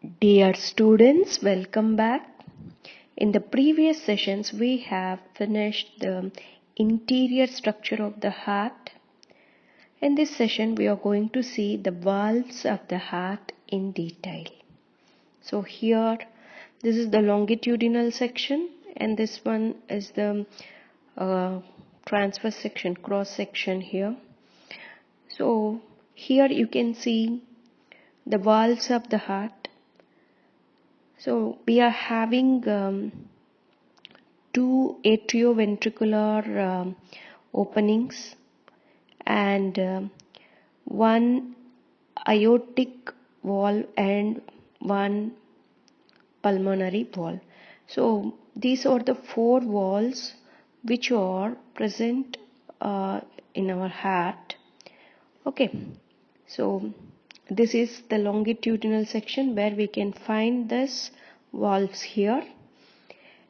Dear students, welcome back. In the previous sessions, we have finished the interior structure of the heart. In this session, we are going to see the valves of the heart in detail. So here, this is the longitudinal section, and this one is the transverse section, cross section here. So here you can see the valves of the heart. So we are having two atrioventricular openings and one aortic valve and one pulmonary valve. So these are the four valves which are present in our heart. Okay, so this is the longitudinal section where we can find this valves here,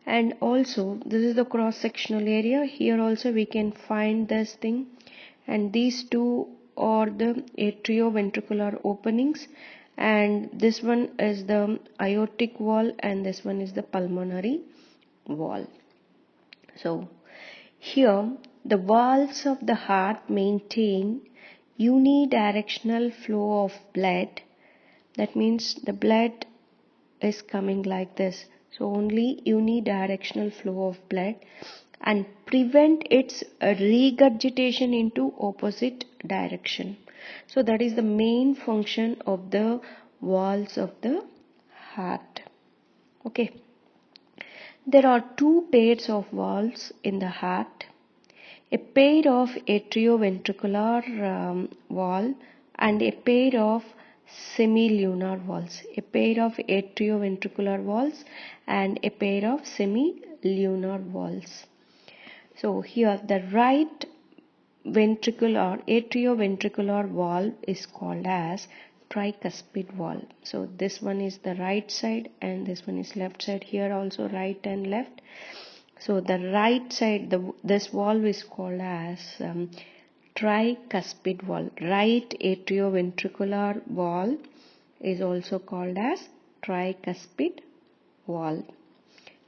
and also this is the cross sectional area. Here also we can find this thing, and these two are the atrioventricular openings, and this one is the aortic valve and this one is the pulmonary valve. So here the valves of the heart maintain unidirectional flow of blood. That means the blood is coming like this, so only unidirectional flow of blood, and prevent its regurgitation into opposite direction. So that is the main function of the valves of the heart. Okay, there are two pairs of valves in the heart. A pair of atrioventricular valve and a pair of semilunar valves. A pair of atrioventricular valves and a pair of semilunar valves. So here the right ventricular atrioventricular valve is called as tricuspid valve. So this one is the right side and this one is left side. Here also right and left. So the right side, this valve is called as tricuspid valve. Right atrioventricular valve is also called as tricuspid valve.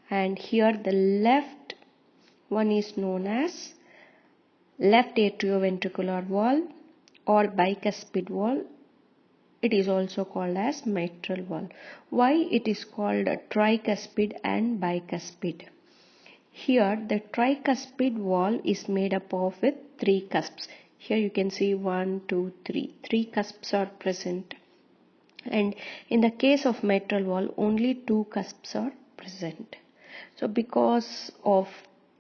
And here the left one is known as left atrioventricular valve or bicuspid valve. It is also called as mitral valve. Why it is called tricuspid and bicuspid? Here the tricuspid valve is made up of with three cusps. Here you can see 1, 2, 3. Three cusps are present. And in the case of mitral valve, only two cusps are present. So because of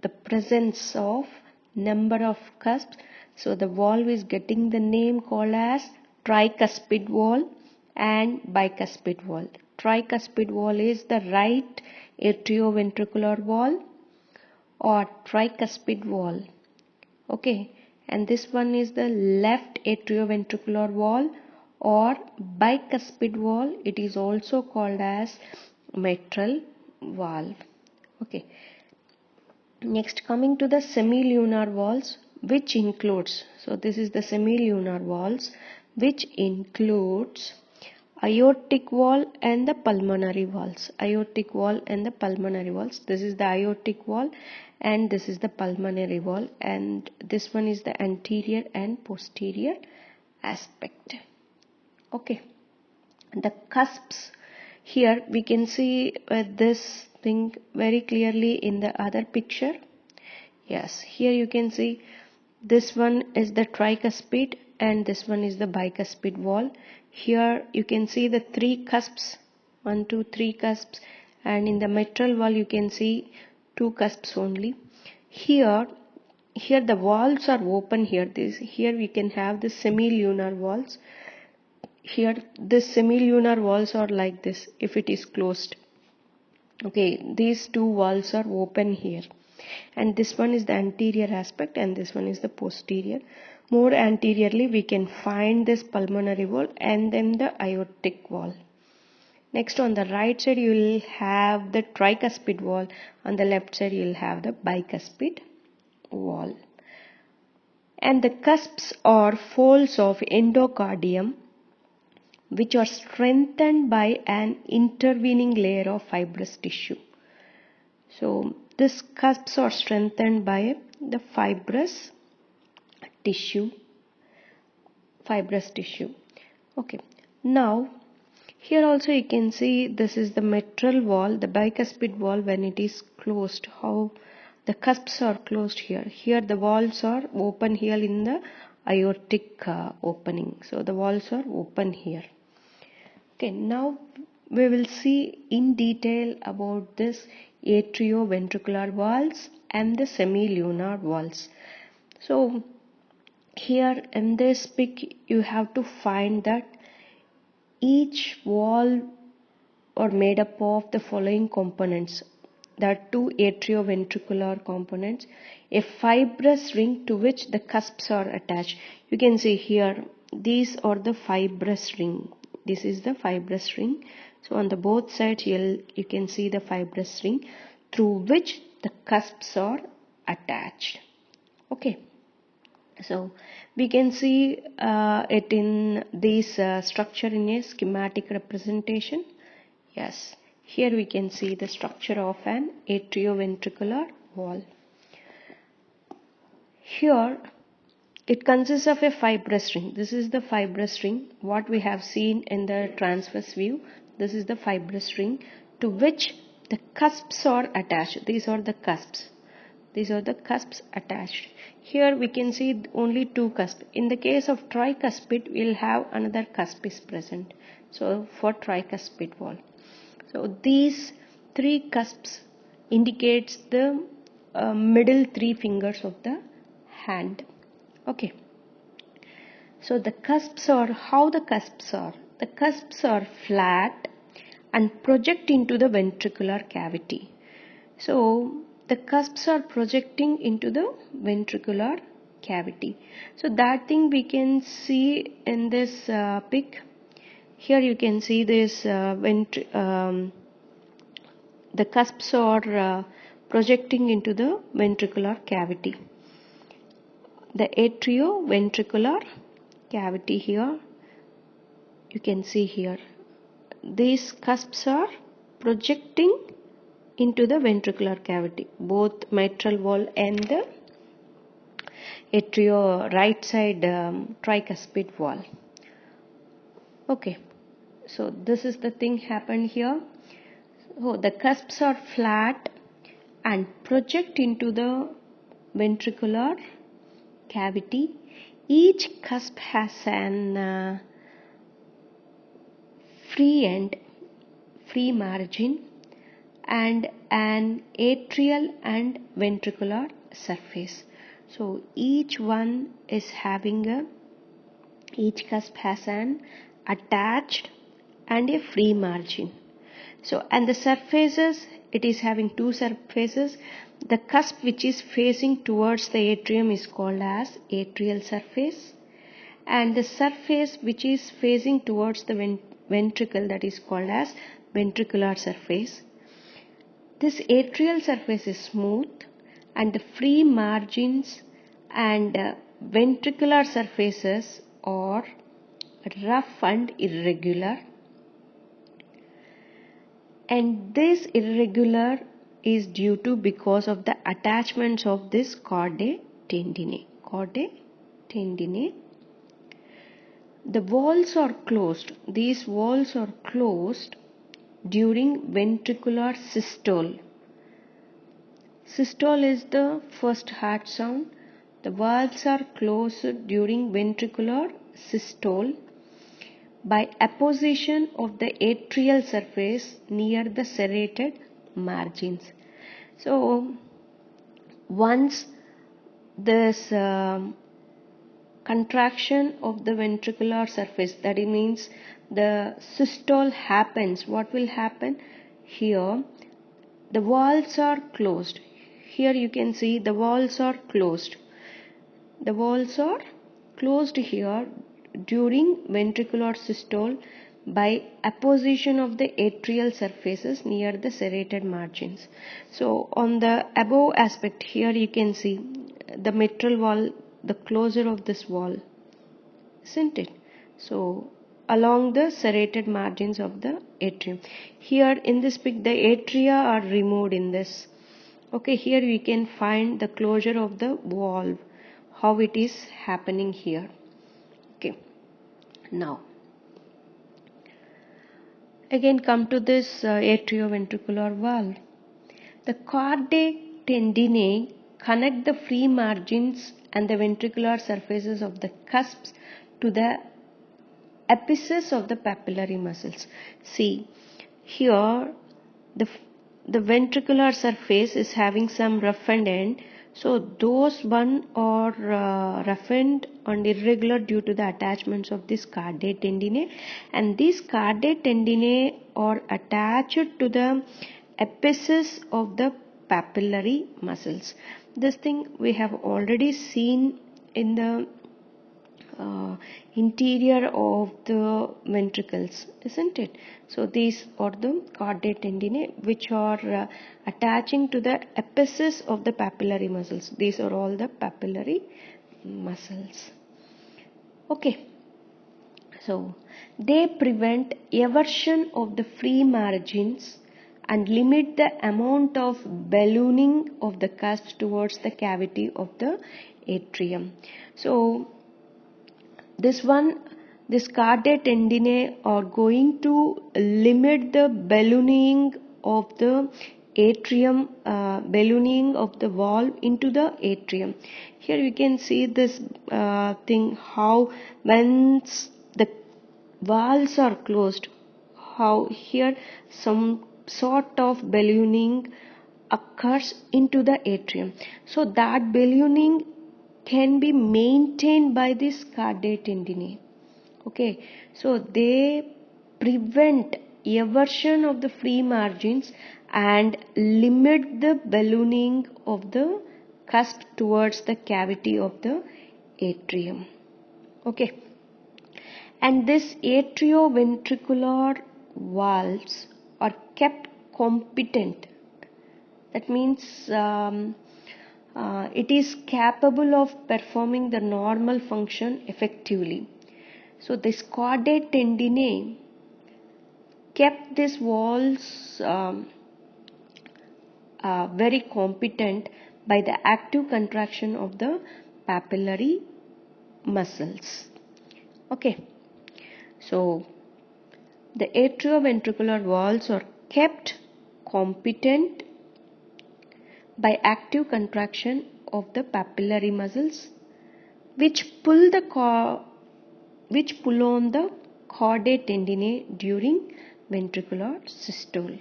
the presence of number of cusps, so the valve is getting the name called as tricuspid valve and bicuspid valve. Tricuspid valve is the right atrioventricular valve or tricuspid valve. Okay, and this one is the left atrioventricular valve or bicuspid valve. It is also called as mitral valve. Okay, next coming to the semilunar valves, which includes, so this is the semilunar valves, which includes aortic valve and the pulmonary valves. Aortic valve and the pulmonary valves. This is the aortic valve and this is the pulmonary valve, and this one is the anterior and posterior aspect. Okay, the cusps, here we can see this thing very clearly in the other picture. Yes, here you can see this one is the tricuspid and this one is the bicuspid valve. Here you can see the three cusps, 1, 2, 3 cusps, and in the mitral valve you can see two cusps only. Here the valves are open. Here we can have the semilunar valves. Here the semilunar valves are like this if it is closed. Okay, these two valves are open here, and this one is the anterior aspect and this one is the posterior. More anteriorly we can find this pulmonary valve and then the aortic valve. Next, on the right side you will have the tricuspid valve, on the left side you will have the bicuspid valve. And the cusps are folds of endocardium which are strengthened by an intervening layer of fibrous tissue. So these cusps are strengthened by the fibrous tissue. Okay, now here also you can see this is the mitral wall, the bicuspid wall. When it is closed, how the cusps are closed here. Here the walls are open here in the aortic opening. So the walls are open here. Okay, now we will see in detail about this atrioventricular valves and the semilunar valves. So here in this pic you have to find that each valve are made up of the following components. There are two atrioventricular components, a fibrous ring to which the cusps are attached. You can see here these are the fibrous ring. This is the fibrous ring. So on the both sides you can see the fibrous ring through which the cusps are attached. Okay. So we can see it in this structure in a schematic representation. Yes, here we can see the structure of an atrioventricular valve. Here it consists of a fibrous ring. This is the fibrous ring. What we have seen in the transverse view, this is the fibrous ring to which the cusps are attached. These are the cusps. These are the cusps attached. Here we can see only two cusps. In the case of tricuspid, we will have another cusp is present. So for tricuspid valve. So these three cusps indicates the middle three fingers of the hand. Okay. So the cusps are, how the cusps are? The cusps are flat and project into the ventricular cavity. So the cusps are projecting into the ventricular cavity. So that thing we can see in this pic. Here you can see this the cusps are projecting into the ventricular cavity. The atrioventricular cavity here, you can see here. These cusps are projecting into the ventricular cavity, both mitral valve and the right side tricuspid valve. Okay, so this is the thing happened here. So the cusps are flat and project into the ventricular cavity. Each cusp has an free margin and an atrial and ventricular surface. So each one is having each cusp has an attached and a free margin. So and the surfaces, it is having two surfaces. The cusp which is facing towards the atrium is called as atrial surface, and the surface which is facing towards the ventricle, that is called as ventricular surface. This atrial surface is smooth and the free margins and ventricular surfaces are rough and irregular. And this irregular is due to because of the attachments of this chordae tendineae. The valves are closed. These valves are closed during ventricular systole. Systole is the first heart sound. The valves are closed during ventricular systole by apposition of the atrial surface near the serrated margins. So once this contraction of the ventricular surface, that means the systole happens, what will happen? Here the valves are closed. Here you can see the valves are closed. The valves are closed here during ventricular systole by apposition of the atrial surfaces near the serrated margins. So on the above aspect here you can see the mitral valve, the closure of this valve, isn't it? So along the serrated margins of the atrium. Here in this pic, the atria are removed in this. Okay, here we can find the closure of the valve, how it is happening here. Okay, now again come to this atrioventricular valve. The chordae tendineae connect the free margins and the ventricular surfaces of the cusps to the apices of the papillary muscles. See, here the ventricular surface is having some roughened end. So those one are roughened and irregular due to the attachments of this chordae tendineae, and these chordae tendineae are attached to the apices of the papillary muscles. This thing we have already seen in the interior of the ventricles, isn't it? So these are the chordae tendineae which are attaching to the apices of the papillary muscles. These are all the papillary muscles. Okay, so they prevent eversion of the free margins and limit the amount of ballooning of the cusps towards the cavity of the atrium. So this chordae tendineae are going to limit the ballooning of the atrium, ballooning of the valve into the atrium. Here you can see this thing, how once the valves are closed, how here some sort of ballooning occurs into the atrium. So that ballooning can be maintained by this chordae tendineae. Okay, so they prevent eversion of the free margins and limit the ballooning of the cusp towards the cavity of the atrium. Okay, and this atrioventricular valves are kept competent. That means it is capable of performing the normal function effectively. So this chordae tendineae kept these valves very competent by the active contraction of the papillary muscles. Okay, so the atrioventricular valves are kept competent by active contraction of the papillary muscles which pull on the chordae tendineae during ventricular systole.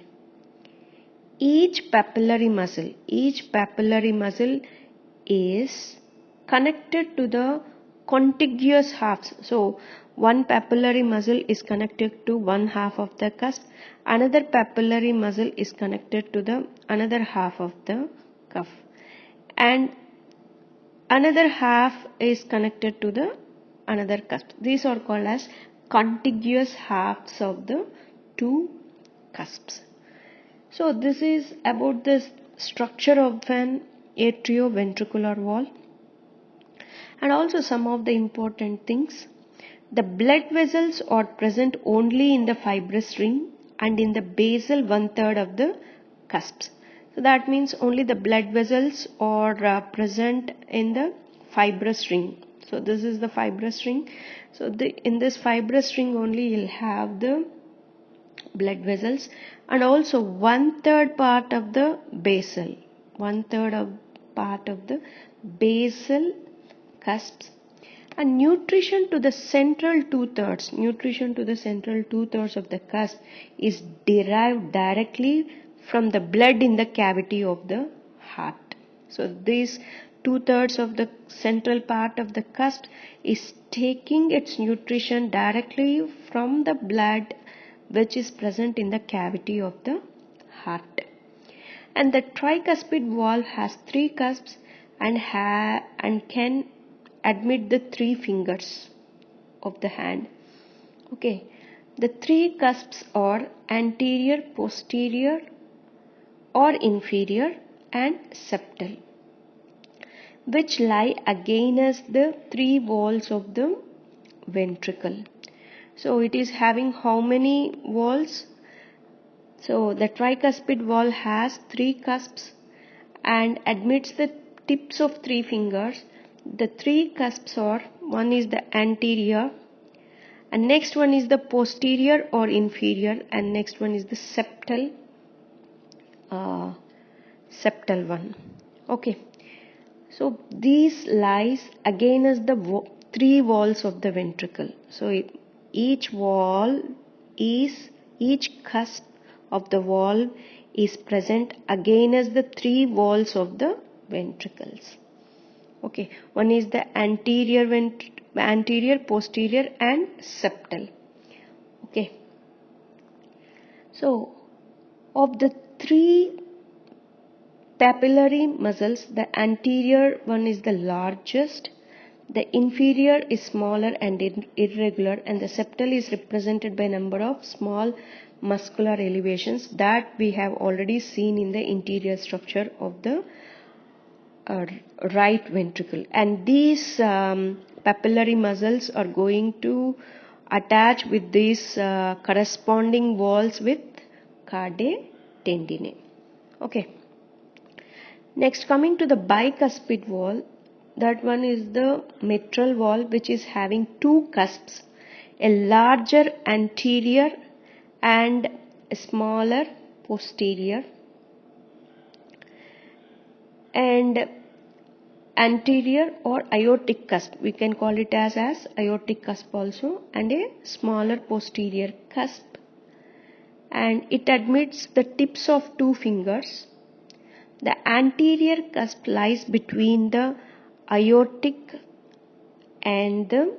Each papillary muscle is connected to the contiguous halves. So one papillary muscle is connected to one half of the cusp, another papillary muscle is connected to the another half of the cuff, and another half is connected to the another cusp. These are called as contiguous halves of the two cusps. So this is about the structure of an atrioventricular valve, and also some of the important things. The blood vessels are present only in the fibrous ring and in the basal 1/3 of the cusps. So that means only the blood vessels are present in the fibrous ring. So this is the fibrous ring. So in this fibrous ring only you'll have the blood vessels, and also 1/3 part of the basal, 1/3 of part of the basal cusps, and nutrition to the central 2/3. Nutrition to the central 2/3 of the cusp is derived directly from the blood in the cavity of the heart. So this 2/3 of the central part of the cusp is taking its nutrition directly from the blood which is present in the cavity of the heart. And the tricuspid valve has 3 cusps and can admit the 3 fingers of the hand. Okay, the 3 cusps are anterior, posterior or inferior, and septal, which lie against the 3 walls of the ventricle. So it is having how many walls? So the tricuspid wall has 3 cusps and admits the tips of 3 fingers. The 3 cusps are, one is the anterior, and next one is the posterior or inferior, and next one is the septal one. Okay, so these lies against the 3 walls of the ventricle. So each cusp of the valve is present against the 3 walls of the ventricles. Okay, one is the anterior, posterior and septal. Okay, so of the 3 papillary muscles, the anterior one is the largest, the inferior is smaller and irregular, and the septal is represented by number of small muscular elevations that we have already seen in the interior structure of the right ventricle. And these papillary muscles are going to attach with these corresponding walls with cardae tendineae. Okay. Next, coming to the bicuspid wall, that one is the mitral wall, which is having 2 cusps, a larger anterior and a smaller posterior, and anterior or aortic cusp, we can call it as aortic cusp also, and a smaller posterior cusp, and it admits the tips of 2 fingers. The anterior cusp lies between the aortic and the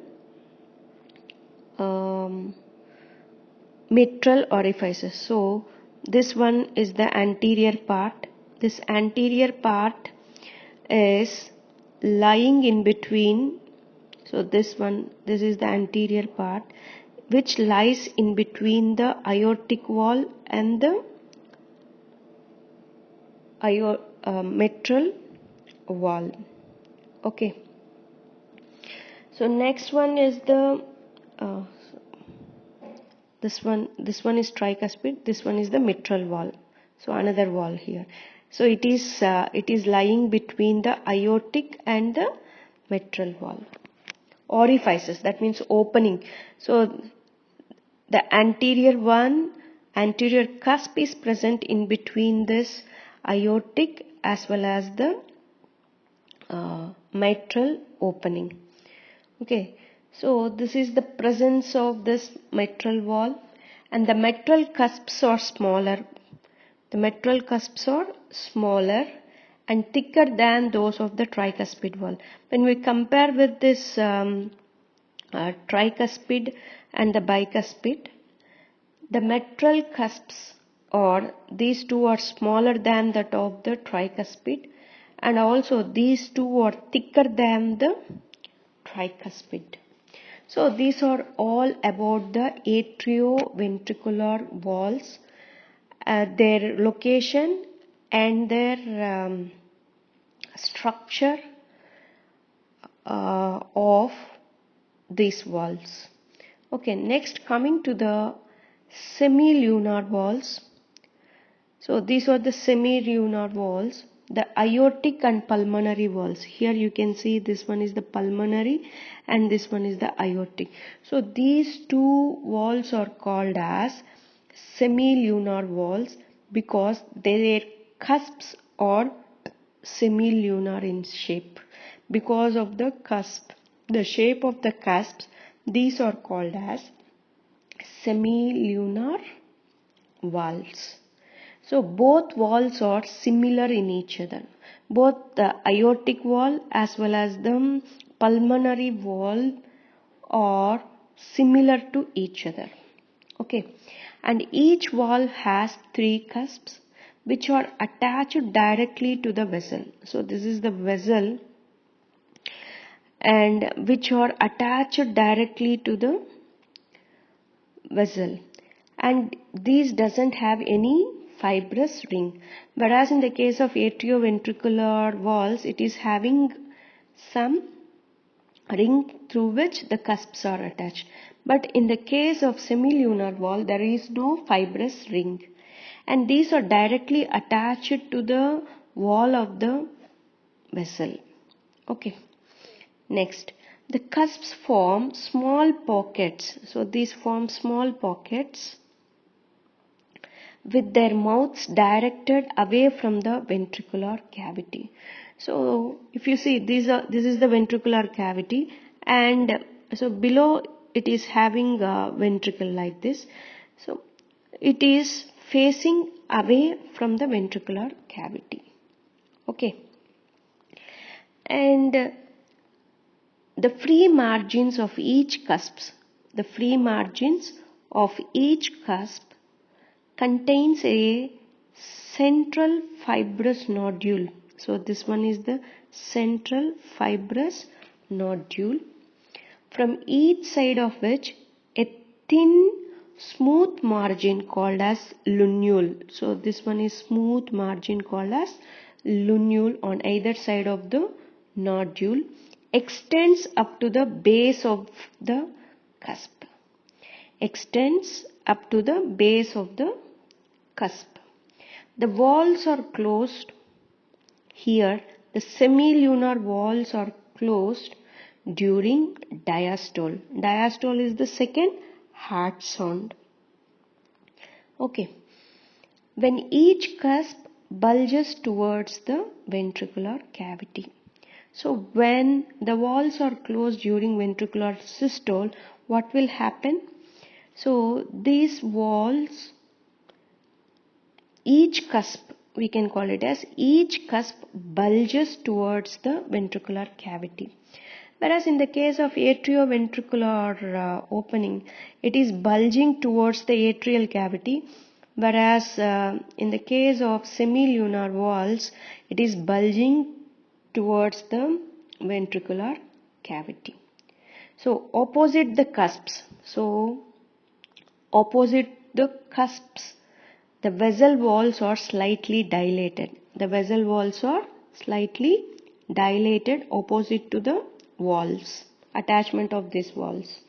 mitral orifices. So this one is the anterior part. This anterior part is lying in between. So this is the anterior part, which lies in between the aortic wall and the mitral wall. Okay, so next one is the this one is tricuspid, this one is the mitral wall, so another wall here. So it is lying between the aortic and the mitral wall orifices, that means opening. So the anterior cusp is present in between this aortic as well as the mitral opening. Okay, so this is the presence of this mitral wall, and the mitral cusps are smaller. The mitral cusps are smaller and thicker than those of the tricuspid wall. When we compare with this tricuspid and the bicuspid, the mitral cusps these 2 are smaller than that of the tricuspid, and also these 2 are thicker than the tricuspid. So these are all about the atrioventricular walls, their location and their structure of these walls. Okay, next coming to the semilunar walls. So these are the semilunar walls, the aortic and pulmonary walls. Here you can see this one is the pulmonary and this one is the aortic. So these 2 walls are called as semilunar walls because their cusps are semilunar in shape. Because of the cusp, the shape of the cusps, these are called as semilunar walls. So both walls are similar in each other. Both the aortic wall as well as the pulmonary wall are similar to each other. Okay, and each wall has 3 cusps which are attached directly to the vessel. So this is the vessel, and which are attached directly to the vessel, and these doesn't have any fibrous ring, whereas in the case of atrioventricular walls it is having some ring through which the cusps are attached. But in the case of semilunar valve, there is no fibrous ring, and these are directly attached to the wall of the vessel. Okay. Next, the cusps form small pockets. So these form small pockets with their mouths directed away from the ventricular cavity. So if you see, this is the ventricular cavity, and so below it is having a ventricle like this. So it is facing away from the ventricular cavity. Okay. And the free margins of each cusp contains a central fibrous nodule. So this one is the central fibrous nodule, from each side of which a thin smooth margin called as lunule. So this one is smooth margin called as lunule on either side of the nodule extends up to the base of the cusp. The walls are closed. Here the semilunar walls are closed during diastole. Diastole is the second heart sound. Okay. When each cusp bulges towards the ventricular cavity. So when the walls are closed during ventricular systole, what will happen? So these walls, each cusp, we can call it as each cusp bulges towards the ventricular cavity. Whereas in the case of atrioventricular opening, it is bulging towards the atrial cavity. Whereas in the case of semilunar valves, it is bulging towards the ventricular cavity. So opposite the cusps, the vessel walls are slightly dilated. Opposite to the walls, attachment of these walls.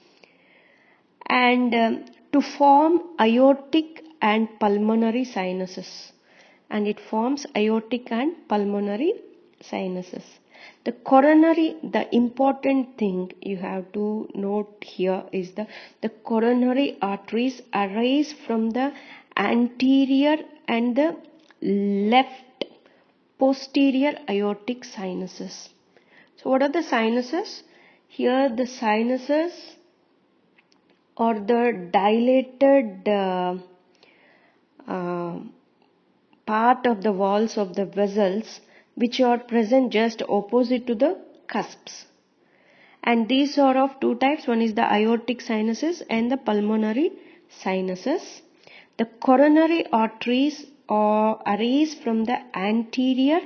And to form aortic and pulmonary sinuses. And it forms aortic and pulmonary sinuses. The important thing you have to note here is the coronary arteries arise from the anterior and the left posterior aortic sinuses. So what are the sinuses? Here the sinuses are the dilated part of the walls of the vessels which are present just opposite to the cusps. And these are of two types. One is the aortic sinuses and the pulmonary sinuses. The coronary arteries arise from the anterior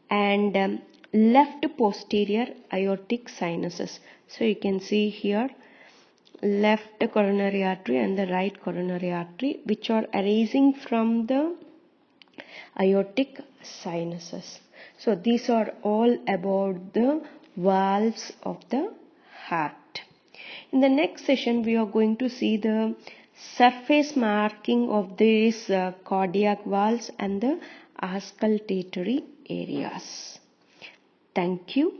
and left posterior aortic sinuses. So you can see here left coronary artery and the right coronary artery, which are arising from the aortic sinuses. So these are all about the valves of the heart. In the next session, we are going to see the surface marking of these cardiac valves and the auscultatory areas. Thank you.